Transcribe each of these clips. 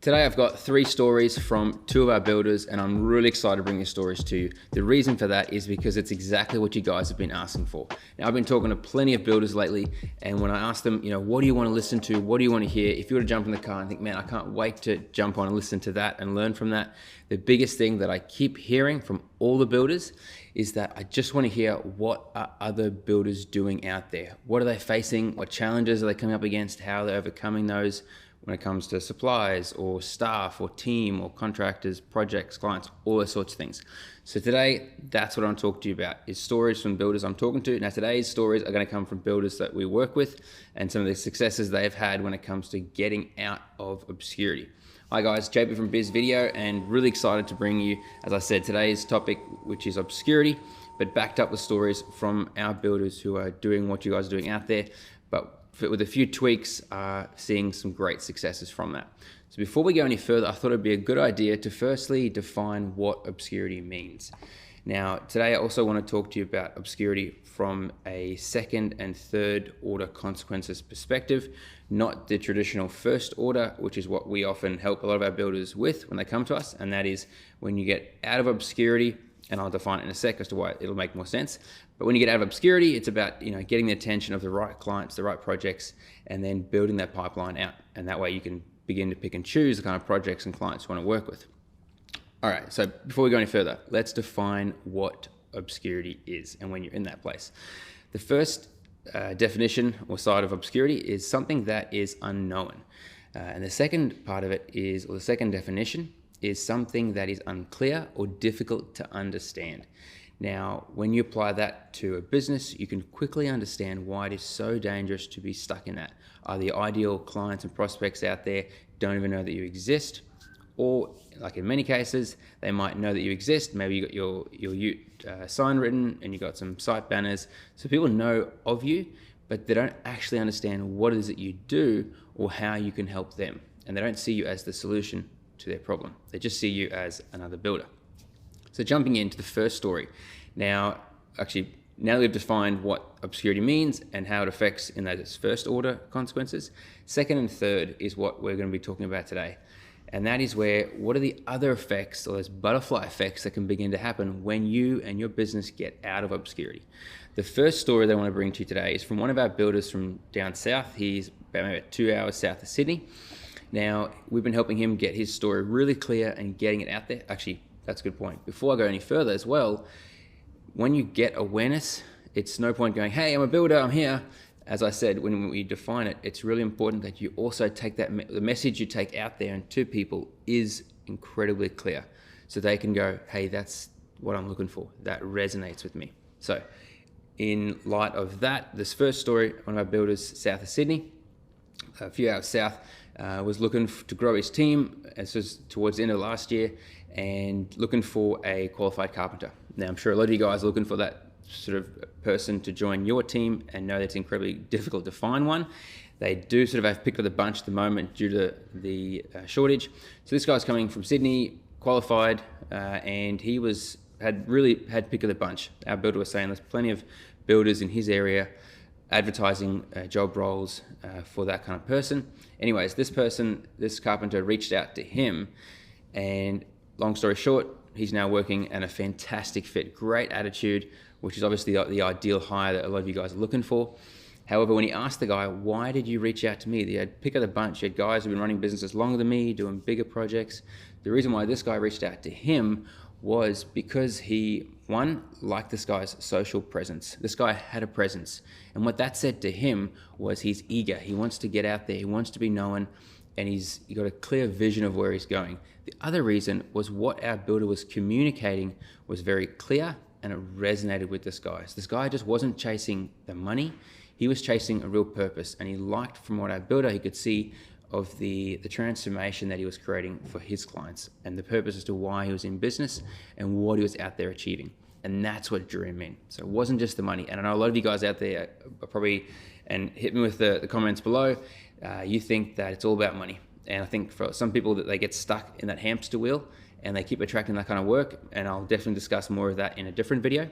Today I've got 3 stories from 2 of our builders and I'm really excited to bring these stories to you. The reason for that is because it's exactly what you guys have been asking for. Now I've been talking to plenty of builders lately, and when I ask them, what do you want to listen to? What do you want to hear? If you were to jump in the car and think, man, I can't wait to jump on and listen to that and learn from that. The biggest thing that I keep hearing from all the builders is that I just want to hear, what are other builders doing out there? What are they facing? What challenges are they coming up against? How are they overcoming those? When it comes to supplies or staff or team or contractors, projects, clients, all those sorts of things. So today, that's what I'm talking to you about, is stories from builders I'm talking to. Now today's stories are going to come from builders that we work with and some of the successes they've had when it comes to getting out of obscurity. Hi guys, JP from Biz Video, and really excited to bring you, as I said, today's topic, which is obscurity, but backed up with stories from our builders who are doing what you guys are doing out there, but with a few tweaks, seeing some great successes from that. So before we go any further, I thought it'd be a good idea to firstly define what obscurity means. Now, today I also want to talk to you about obscurity from a second and third order consequences perspective, not the traditional first order, which is what we often help a lot of our builders with when they come to us, and that is when you get out of obscurity, and I'll define it in a sec as to why it'll make more sense. But when you get out of obscurity, it's about getting the attention of the right clients, the right projects, and then building that pipeline out. And that way you can begin to pick and choose the kind of projects and clients you want to work with. All right, so before we go any further, let's define what obscurity is and when you're in that place. The first definition or side of obscurity is something that is unknown. And the second part of it is, or the second definition, is something that is unclear or difficult to understand. Now, when you apply that to a business, you can quickly understand why it is so dangerous to be stuck in that. Either the ideal clients and prospects out there don't even know that you exist, or like in many cases, they might know that you exist. Maybe you got your sign written and you got some site banners. So people know of you, but they don't actually understand what it is that you do or how you can help them. And they don't see you as the solution to their problem. They just see you as another builder. So jumping into the first story. Now that we've defined what obscurity means and how it affects in those first order consequences, second and third is what we're going to be talking about today. And that is what are the other effects, or those butterfly effects, that can begin to happen when you and your business get out of obscurity. The first story that I want to bring to you today is from one of our builders from down south. He's about maybe 2 hours south of Sydney. Now, we've been helping him get his story really clear and getting it out there. Actually, that's a good point. Before I go any further as well, when you get awareness, it's no point going, hey, I'm a builder, I'm here. As I said, when we define it, it's really important that you also take the message you take out there and to people is incredibly clear. So they can go, hey, that's what I'm looking for. That resonates with me. So in light of that, this first story, one of our builders south of Sydney, a few hours south, was looking to grow his team. This was towards the end of last year, and looking for a qualified carpenter. Now, I'm sure a lot of you guys are looking for that sort of person to join your team, and know that it's incredibly difficult to find one. They do sort of have picked up the bunch at the moment due to the shortage. So this guy's coming from Sydney, qualified, and he had pick of the bunch. Our builder was saying there's plenty of builders in his area advertising job roles for that kind of person. Anyways, this carpenter reached out to him, and long story short, he's now working and a fantastic fit, great attitude, which is obviously the ideal hire that a lot of you guys are looking for. However, when he asked the guy, why did you reach out to me? They had pick of the bunch. You had guys who've been running businesses longer than me, doing bigger projects. The reason why this guy reached out to him was because he, one, liked this guy's social presence. This guy had a presence. And what that said to him was he's eager. He wants to get out there. He wants to be known. And he's got a clear vision of where he's going. The other reason was what our builder was communicating was very clear, and it resonated with this guy. So this guy just wasn't chasing the money. He was chasing a real purpose. And he liked, from what our builder, he could see of the transformation that he was creating for his clients and the purpose as to why he was in business and what he was out there achieving. And that's what drew him in. So it wasn't just the money. And I know a lot of you guys out there are probably, and hit me with the comments below, you think that it's all about money. And I think for some people that they get stuck in that hamster wheel and they keep attracting that kind of work. And I'll definitely discuss more of that in a different video.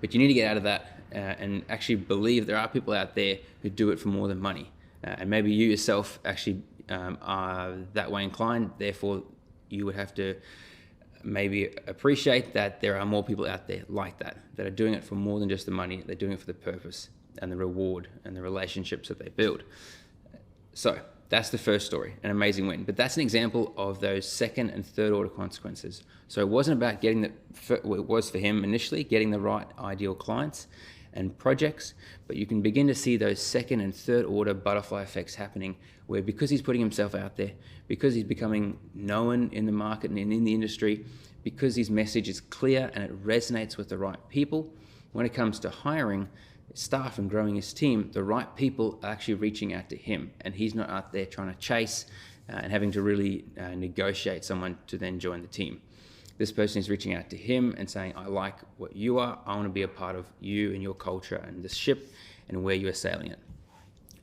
But you need to get out of that and actually believe there are people out there who do it for more than money. And maybe you yourself actually are that way inclined. Therefore, you would have to maybe appreciate that there are more people out there like that are doing it for more than just the money. They're doing it for the purpose and the reward and the relationships that they build. So that's the first story, an amazing win. But that's an example of those second and third order consequences. So it wasn't about it was for him initially, getting the right ideal clients and projects, but you can begin to see those second and third order butterfly effects happening, where because he's putting himself out there, because he's becoming known in the market and in the industry, because his message is clear and it resonates with the right people, when it comes to hiring staff and growing his team, the right people are actually reaching out to him, and he's not out there trying to chase and having to really negotiate someone to then join the team. This person is reaching out to him and saying, I like what you are. I want to be a part of you and your culture and this ship and where you are sailing it.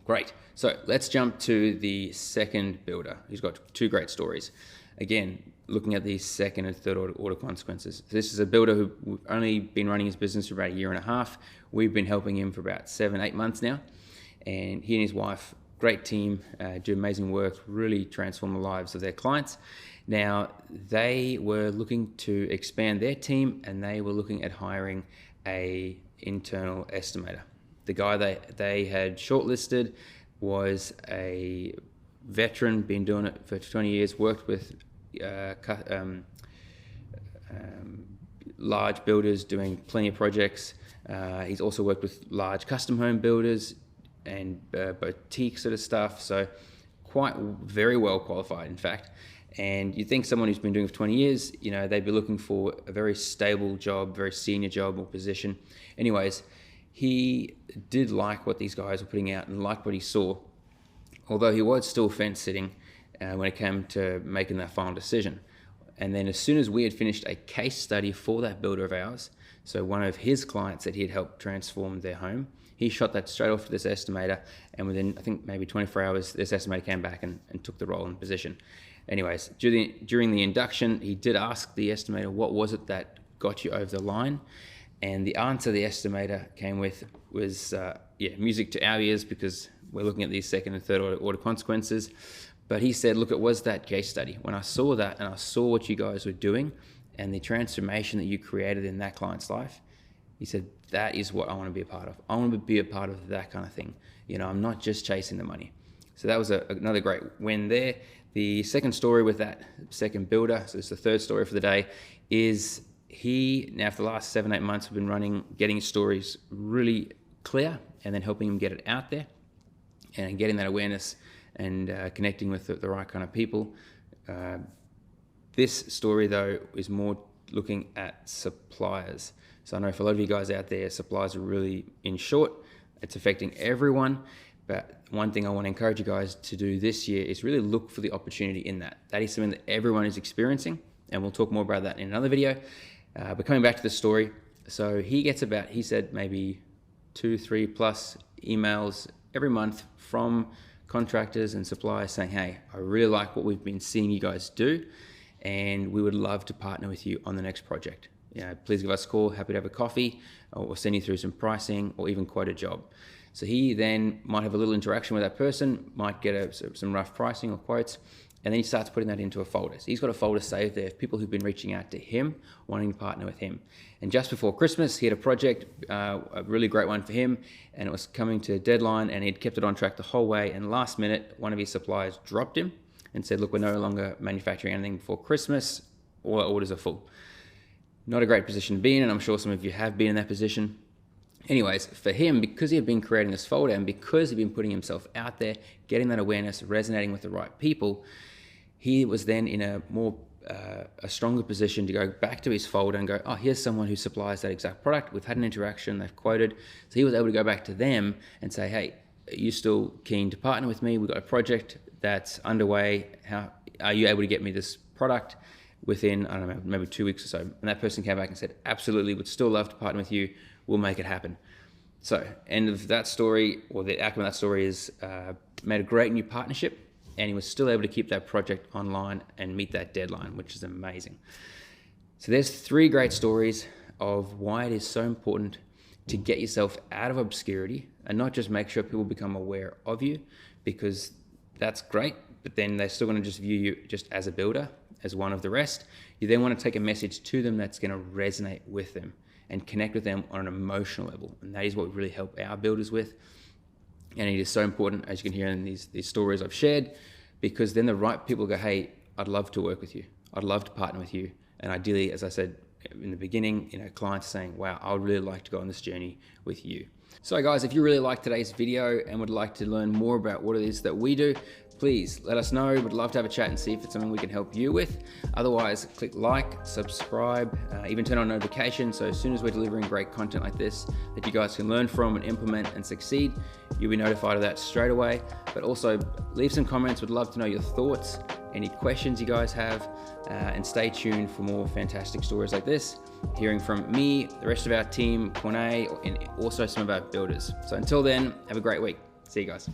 Great. So let's jump to the second builder. He's got two great stories. Again, looking at these second and third order consequences. This is a builder who's only been running his business for about 1.5 years. We've been helping him for about 7-8 months now. And he and his wife, great team, do amazing work, really transform the lives of their clients. Now, they were looking to expand their team, and they were looking at hiring a internal estimator. The guy they had shortlisted was a veteran, been doing it for 20 years, worked with large builders, doing plenty of projects. He's also worked with large custom home builders and boutique sort of stuff, so very well qualified, in fact. And you think someone who's been doing it for 20 years, they'd be looking for a very stable job, very senior job or position. Anyways, he did like what these guys were putting out and liked what he saw, although he was still fence sitting when it came to making that final decision. And then as soon as we had finished a case study for that builder of ours, so one of his clients that he had helped transform their home, he shot that straight off to this estimator, and within, I think, maybe 24 hours, this estimator came back and took the role and position. Anyways, during the induction, he did ask the estimator, what was it that got you over the line? And the answer the estimator came with was, music to our ears, because we're looking at these second and third order consequences. But he said, look, it was that case study. When I saw that and I saw what you guys were doing and the transformation that you created in that client's life, he said, that is what I want to be a part of. I want to be a part of that kind of thing. I'm not just chasing the money. So that was another great win there. The second story with that second builder, so it's the third story for the day, is he, now for the last 7-8 months, we've been getting stories really clear and then helping him get it out there and getting that awareness and connecting with the right kind of people. This story, though, is more looking at suppliers. So I know for a lot of you guys out there, suppliers are really in short. It's affecting everyone. But one thing I want to encourage you guys to do this year is really look for the opportunity in that. That is something that everyone is experiencing, and we'll talk more about that in another video. But coming back to the story, so he said maybe 2-3 plus emails every month from contractors and suppliers saying, hey, I really like what we've been seeing you guys do, and we would love to partner with you on the next project. Please give us a call, happy to have a coffee, or we'll send you through some pricing or even quote a job. So he then might have a little interaction with that person, might get some rough pricing or quotes, and then he starts putting that into a folder. So he's got a folder saved there of people who've been reaching out to him, wanting to partner with him. And just before Christmas, he had a project, a really great one for him, and it was coming to a deadline, and he'd kept it on track the whole way, and last minute, one of his suppliers dropped him and said, look, we're no longer manufacturing anything before Christmas, all our orders are full. Not a great position to be in, and I'm sure some of you have been in that position. Anyways, for him, because he had been creating this folder and because he'd been putting himself out there, getting that awareness, resonating with the right people, he was then in a stronger position to go back to his folder and go, oh, here's someone who supplies that exact product. We've had an interaction, they've quoted. So he was able to go back to them and say, hey, are you still keen to partner with me? We've got a project that's underway. How are you able to get me this product within, I don't know, maybe 2 weeks or so? And that person came back and said, absolutely, would still love to partner with you. We'll make it happen. So end of that story, or the outcome of that story is made a great new partnership, and he was still able to keep that project online and meet that deadline, which is amazing. So there's 3 great stories of why it is so important to get yourself out of obscurity and not just make sure people become aware of you, because that's great, but then they're still going to just view you just as a builder, as one of the rest. You then want to take a message to them that's going to resonate with them and connect with them on an emotional level. And that is what we really help our builders with. And it is so important, as you can hear in these stories I've shared, because then the right people go, hey, I'd love to work with you. I'd love to partner with you. And ideally, as I said in the beginning, clients saying, wow, I would really like to go on this journey with you. So guys, if you really liked today's video and would like to learn more about what it is that we do, please let us know. We'd love to have a chat and see if it's something we can help you with. Otherwise, click like, subscribe, even turn on notifications. So as soon as we're delivering great content like this that you guys can learn from and implement and succeed, you'll be notified of that straight away. But also leave some comments. We'd love to know your thoughts, any questions you guys have, and stay tuned for more fantastic stories like this, hearing from me, the rest of our team, Corne, and also some of our builders. So until then, have a great week. See you guys.